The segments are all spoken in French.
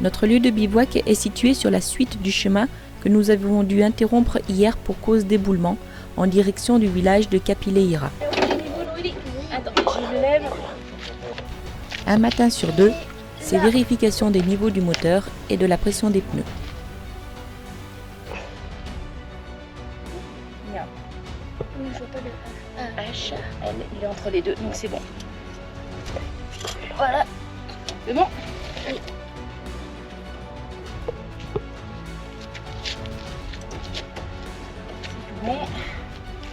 Notre lieu de bivouac est situé sur la suite du chemin que nous avons dû interrompre hier pour cause d'éboulement en direction du village de Capileira. Un matin sur deux, c'est vérification des niveaux du moteur et de la pression des pneus. H, L, il est entre les deux, donc c'est bon. Voilà, c'est bon. Oui. C'est bon.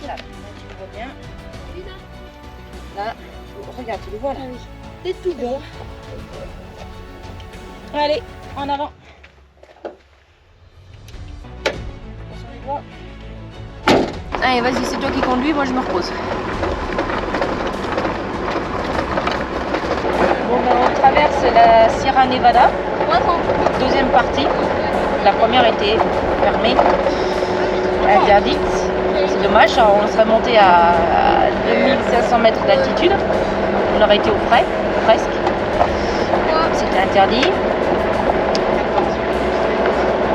Là, tu le vois bien. Là, regarde, tu le vois là. C'est tout bon. Allez, en avant. Allez, vas-y, c'est toi qui conduis, moi je me repose. Bon, ben, on traverse la Sierra Nevada, deuxième partie. La première était fermée, interdite. C'est dommage, on serait monté à 2500 mètres d'altitude. On aurait été au frais, presque. C'était interdit.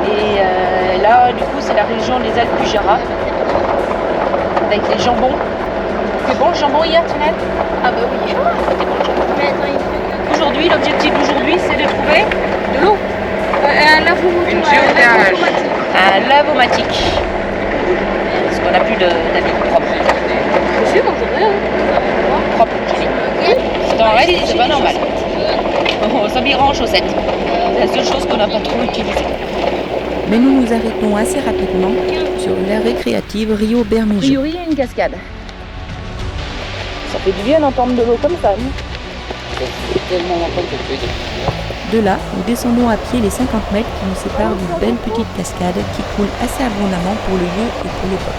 Et là, du coup, c'est la région des Alpes du Jura. Avec les jambons. C'est bon le jambon hier, Tinel? Ah bah oui. C'était bon le jambon. Aujourd'hui, l'objectif d'aujourd'hui, c'est de trouver de l'eau. Un lavomatique. Parce qu'on n'a plus d'habits propres. Propre, j'ai dit. C'est en réalité, c'est pas normal. On s'habillera en chaussettes. C'est la seule chose qu'on n'a pas trop utilisée. Mais nous nous arrêtons assez rapidement sur l'aire récréative Rio Bermejo. A priori, il y a une cascade. Ça fait du bien d'entendre de l'eau comme ça. De là, nous descendons à pied les 50 mètres qui nous séparent d'une belle petite cascade qui coule assez abondamment pour le lieu et pour l'époque.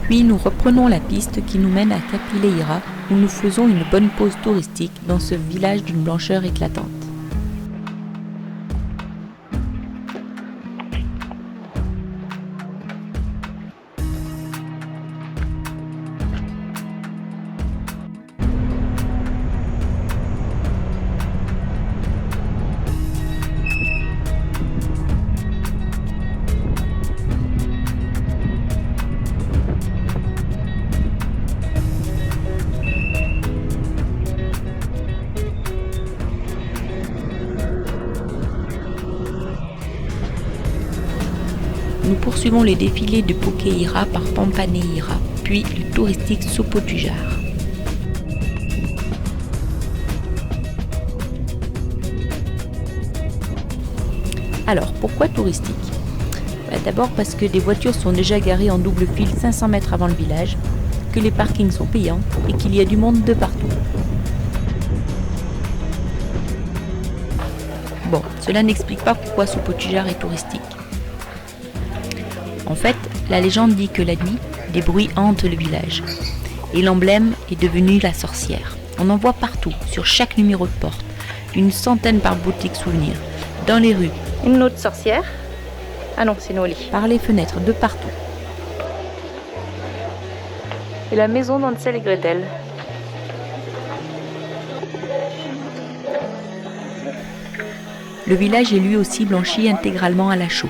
Puis nous reprenons la piste qui nous mène à Capileira où nous faisons une bonne pause touristique dans ce village d'une blancheur éclatante. Nous poursuivons les défilés de Poqueira par Pampaneira, puis le touristique Sopo du Jar. Alors, pourquoi touristique? D'abord parce que des voitures sont déjà garées en double file 500 mètres avant le village, que les parkings sont payants et qu'il y a du monde de partout. Bon, cela n'explique pas pourquoi Sopo du Jar est touristique. En fait, la légende dit que la nuit, des bruits hantent le village. Et l'emblème est devenu la sorcière. On en voit partout, sur chaque numéro de porte. Une centaine par boutique souvenir. Dans les rues. Une autre sorcière. Ah non, c'est Noli. Par les fenêtres, de partout. Et la maison d'Hansel et Gretel. Le village est lui aussi blanchi intégralement à la chaux.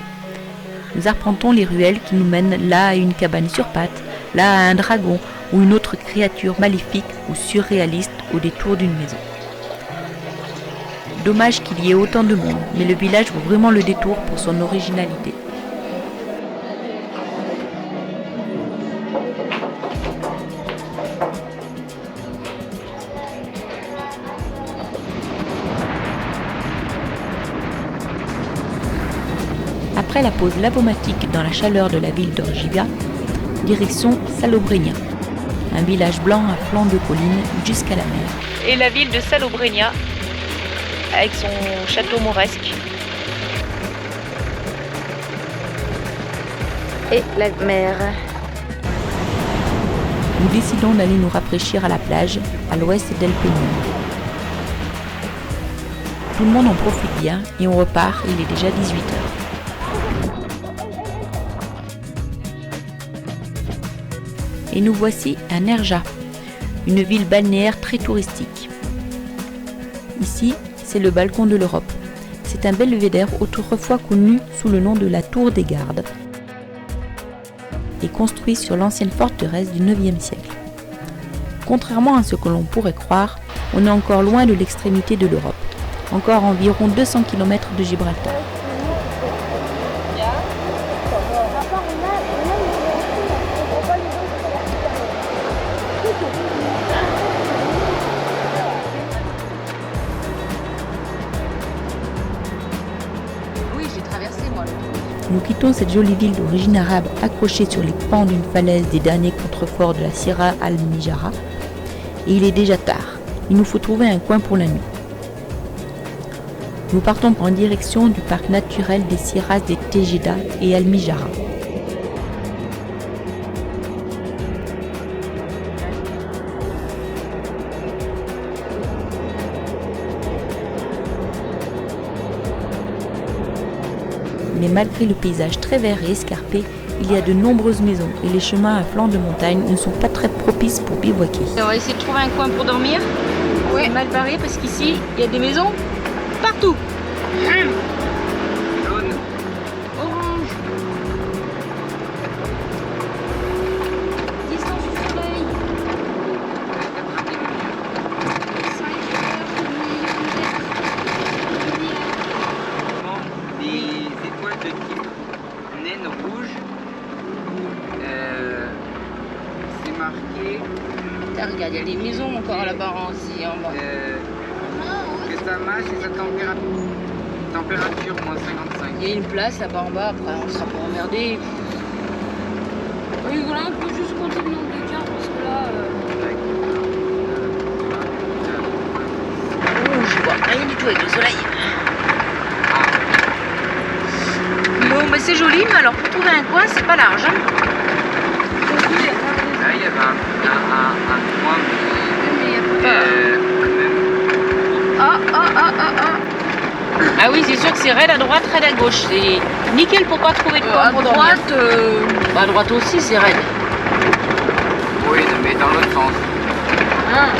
Nous arpentons les ruelles qui nous mènent là à une cabane sur pattes, là à un dragon ou une autre créature maléfique ou surréaliste au détour d'une maison. Dommage qu'il y ait autant de monde, mais le village vaut vraiment le détour pour son originalité. Après la pause lavomatique dans la chaleur de la ville d'Orgiva, direction Salobreña, un village blanc à flanc de colline jusqu'à la mer. Et la ville de Salobreña, avec son château mauresque. Et la mer. Nous décidons d'aller nous rafraîchir à la plage, à l'ouest d'El Peñón. Tout le monde en profite bien et on repart, il est déjà 18h. Et nous voici à Nerja, une ville balnéaire très touristique. Ici, c'est le balcon de l'Europe. C'est un belvédère autrefois connu sous le nom de la Tour des Gardes et construit sur l'ancienne forteresse du IXe siècle. Contrairement à ce que l'on pourrait croire, on est encore loin de l'extrémité de l'Europe, encore environ 200 km de Gibraltar. Nous quittons cette jolie ville d'origine arabe accrochée sur les pans d'une falaise des derniers contreforts de la Sierra Almijara et il est déjà tard. Il nous faut trouver un coin pour la nuit. Nous partons en direction du parc naturel des Sierras de Tejeda et Almijara. Mais malgré le paysage très vert et escarpé, il y a de nombreuses maisons et les chemins à flanc de montagne ne sont pas très propices pour bivouaquer. On va essayer de trouver un coin pour dormir. Oui. C'est mal barré parce qu'ici, il y a des maisons partout. Jaune. Orange. Distance du soleil. 5 heures, des étoiles de type naine rouge. C'est marqué. Regarde, il y a les maisons encore là-bas aussi en bas. Que sa masse et sa température moins 55. Il y a une place là-bas en bas, après on sera pas emmerdé. Oui, voilà, on peut juste compter le nombre de cartes parce que là. Oh, je vois rien du tout avec le soleil. Bon, mais c'est joli, mais alors pour trouver un coin, c'est pas large. Hein. Là, il y avait un coin, Ah oui, c'est sûr que c'est raide à droite, raide à gauche. C'est nickel pour pas trouver de coin pour dormir. À droite aussi, c'est raide. Oui, mais dans l'autre sens. Ah.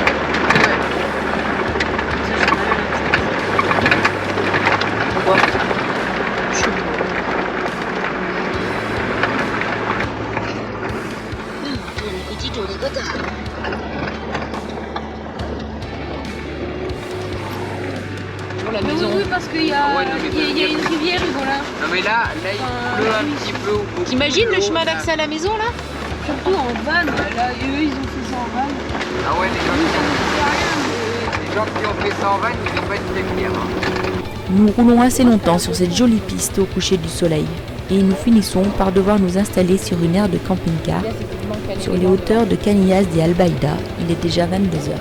Pourquoi? La maison. Oui, parce qu'il y a, il y a une rivière, voilà. Non mais là il pleut un petit peu au bout. T'imagines le chemin d'accès à la maison là? Surtout en van, là, eux ils ont fait ça en van. Ah ouais, les gens qui ont fait ça en van, ils n'ont pas été très fiers. Hein. Nous roulons assez longtemps sur cette jolie piste au coucher du soleil et nous finissons par devoir nous installer sur une aire de camping-car sur les hauteurs de Canillas de Albaida. Il est déjà 22h.